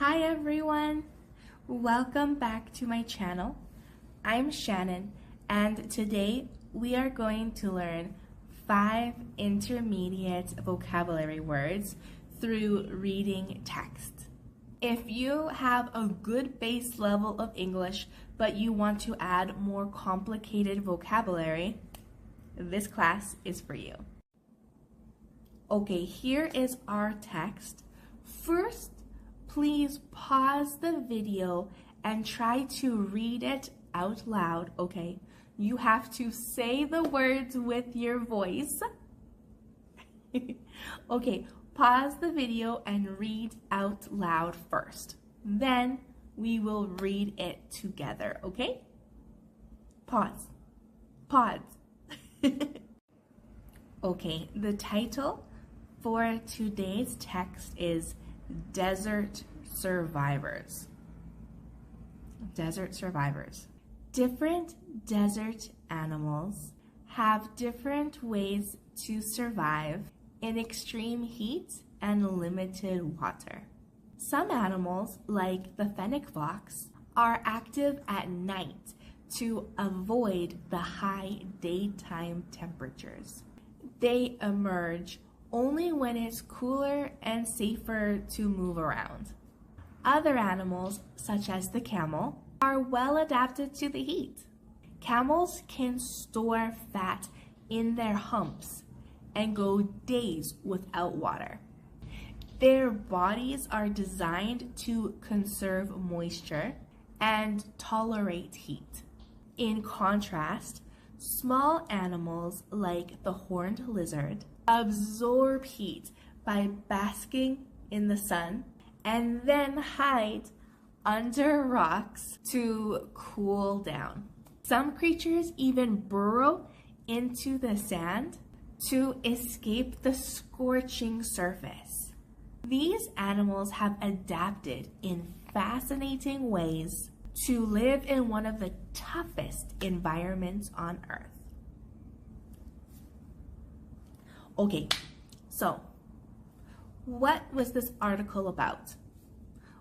Hi everyone! Welcome back to my channel. I'm Shannon and today we are going to learn 5 intermediate vocabulary words through reading text. If you have a good base level of English but you want to add more complicated vocabulary, this class is for you. Okay, here is our text. First, please pause the video and try to read it out loud, okay? You have to say the words with your voice. Okay, pause the video and read out loud first. Then we will read it together, okay? Pause. Pause. Okay, the title for today's text is Desert Survivors. Desert survivors. Different desert animals have different ways to survive in extreme heat and limited water. Some animals, like the fennec fox, are active at night to avoid the high daytime temperatures. They emerge only when it's cooler and safer to move around. Other animals, such as the camel, are well adapted to the heat. Camels can store fat in their humps and go days without water. Their bodies are designed to conserve moisture and tolerate heat. In contrast, small animals like the horned lizard absorb heat by basking in the sun and then hide under rocks to cool down. Some creatures even burrow into the sand to escape the scorching surface. These animals have adapted in fascinating ways to live in one of the toughest environments on Earth. Okay, so what was this article about?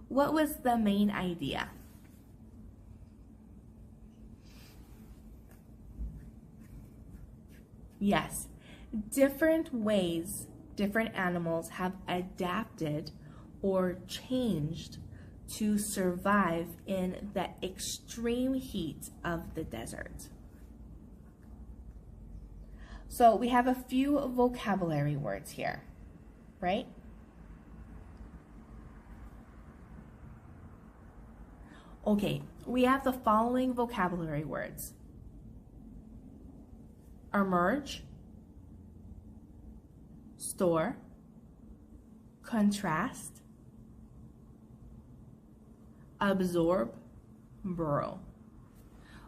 What was the main idea? Yes, different ways different animals have adapted or changed to survive in the extreme heat of the desert. So we have a few vocabulary words here, right? Okay, we have the following vocabulary words: emerge, store, contrast, absorb, burrow.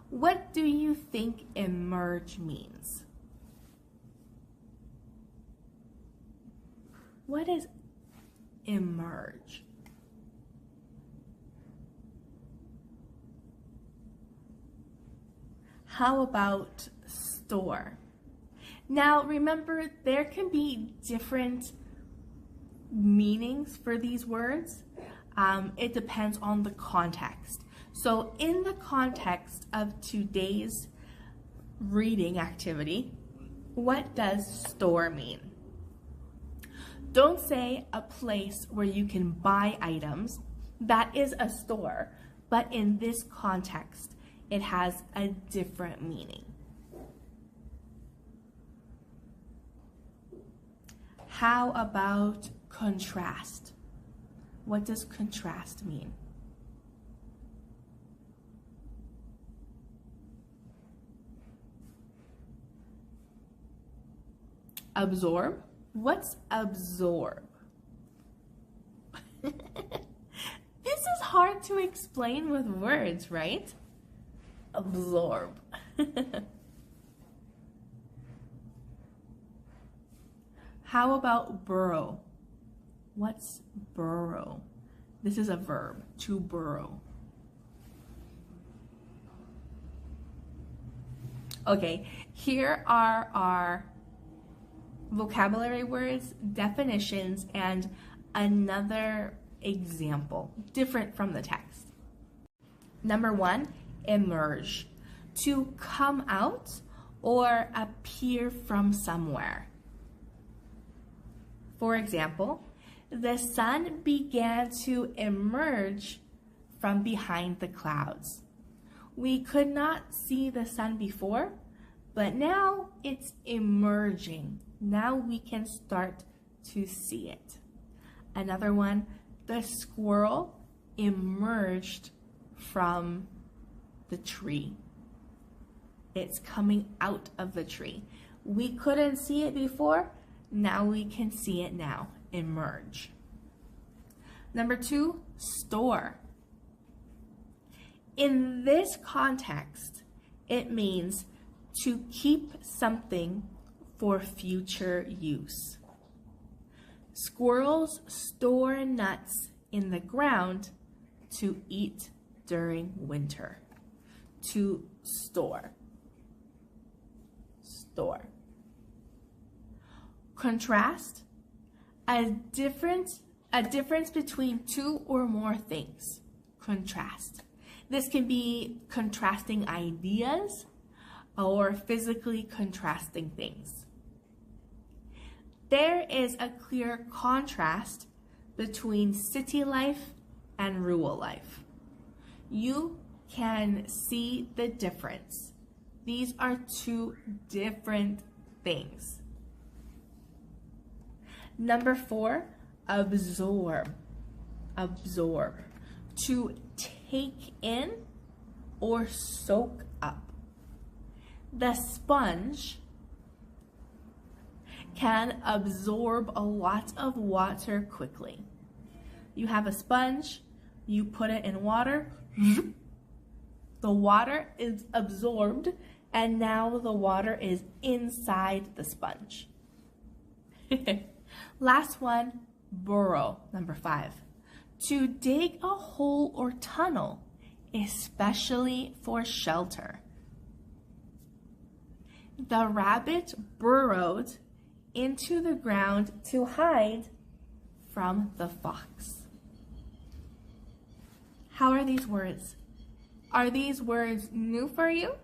What do you think emerge means? What is emerge? How about store? Now remember, there can be different meanings for these words. It depends on the context. So in the context of today's reading activity, what does store mean? Don't say a place where you can buy items. That is a store, but in this context, it has a different meaning. How about contrast? What does contrast mean? Absorb? What's absorb? This is hard to explain with words, right? Absorb. How about burrow? What's burrow? This is a verb, to burrow. Okay, here are our vocabulary words, definitions, and another example, different from the text. Number 1, emerge, to come out or appear from somewhere. For example, the sun began to emerge from behind the clouds. We could not see the sun before, but now it's emerging. Now we can start to see it. Another one, the squirrel emerged from the tree. It's coming out of the tree. We couldn't see it before, now we can see it now, emerge. Number 2, store. In this context, it means to keep something for future use. Squirrels store nuts in the ground to eat during winter. To store. Store. Contrast, a difference between two or more things. Contrast. This can be contrasting ideas or physically contrasting things. There is a clear contrast between city life and rural life. You can see the difference. These are two different things. Number 4, absorb. Absorb. To take in or soak up. The sponge can absorb a lot of water quickly. You have a sponge, you put it in water, the water is absorbed, and now the water is inside the sponge. Last one, burrow, number 5. To dig a hole or tunnel, especially for shelter. The rabbit burrowed into the ground to hide from the fox. How are these words? Are these words new for you?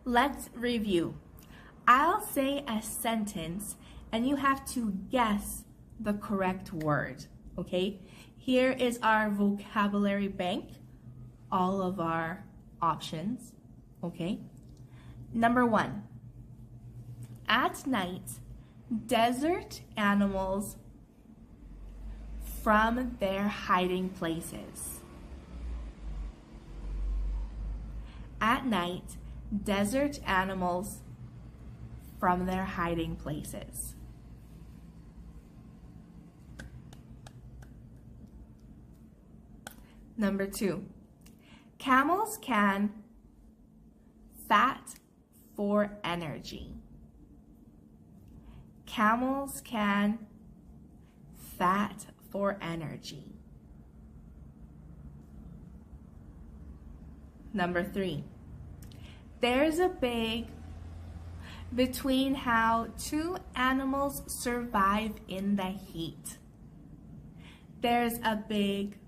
Let's review. I'll say a sentence and you have to guess the correct word, okay? Here is our vocabulary bank, all of our options, okay? Number 1, at night, desert animals from their hiding places. At night, desert animals from their hiding places. Number 2, camels can fat for energy. Camels can fat for energy. Number 3, there's a big between how two animals survive in the heat. There's a big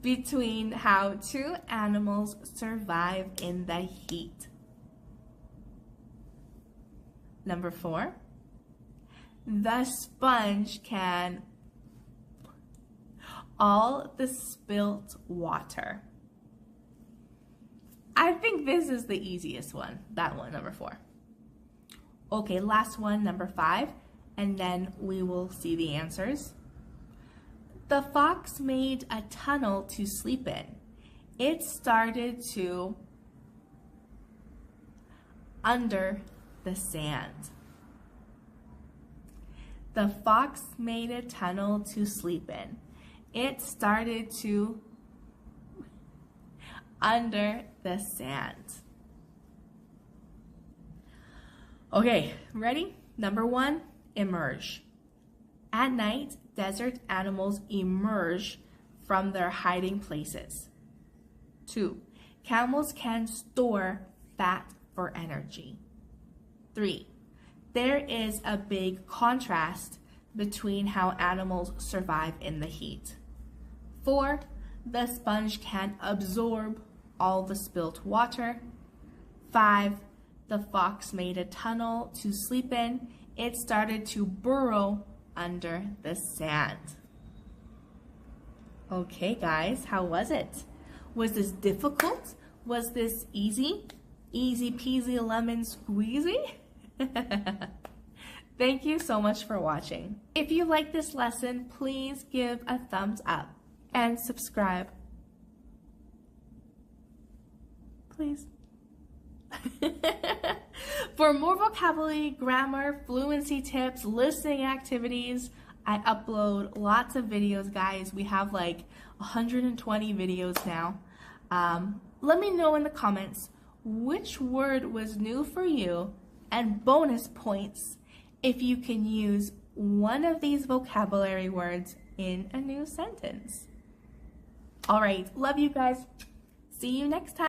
between how two animals survive in the heat. Number 4, the sponge can all the spilt water. I think this is the easiest one, that one, number 4. Okay, last one, number 5, and then we will see the answers. The fox made a tunnel to sleep in. It started to under the sand. The fox made a tunnel to sleep in. It started to under the sand. Okay, ready? Number 1, emerge. At night, desert animals emerge from their hiding places. 2, camels can store fat for energy. 3, there is a big contrast between how animals survive in the heat. 4, the sponge can absorb all the spilt water. 5, the fox made a tunnel to sleep in. It started to burrow under the sand. Okay, guys, how was it? Was this difficult? Was this easy? Easy peasy lemon squeezy? Thank you so much for watching. If you like this lesson, please give a thumbs up and subscribe. Please. For more vocabulary, grammar, fluency tips, listening activities, I upload lots of videos, guys. We have like 120 videos now. Let me know in the comments which word was new for you, and bonus points if you can use one of these vocabulary words in a new sentence. All right, love you guys. See you next time.